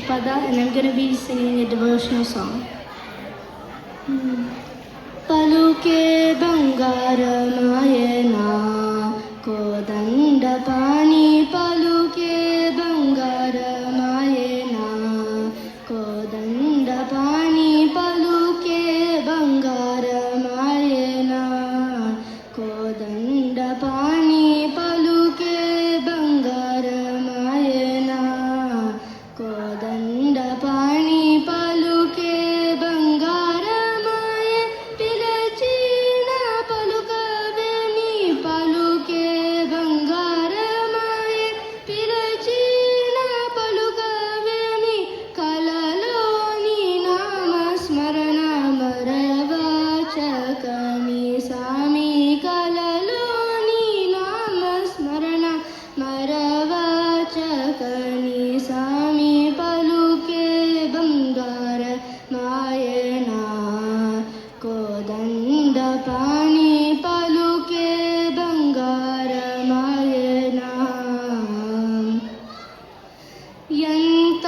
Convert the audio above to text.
Sripada, and I'm going to be singing a devotional song. పలుకే బంగారమాయనా కోదండ పాణి పలుకే బంగారమాయనా కోదండ పాణి పలుకే బంగారమాయనా కోదండ పాణి పలుకే బంగారమాయనా కోదండ పాణి పలుకే బంగారమాయ పిలచిన పలుకవేని పలుకే బంగారమాయ పిలచిన పలుకవేని కలలోని నామస్మరణ మరవచకమి సామి కలలోని నామస్మరణ మరవచకని సామి పలుకే బంగార మాయనా కోదండ పాణి పలుకే బంగార మాయనా ఎంత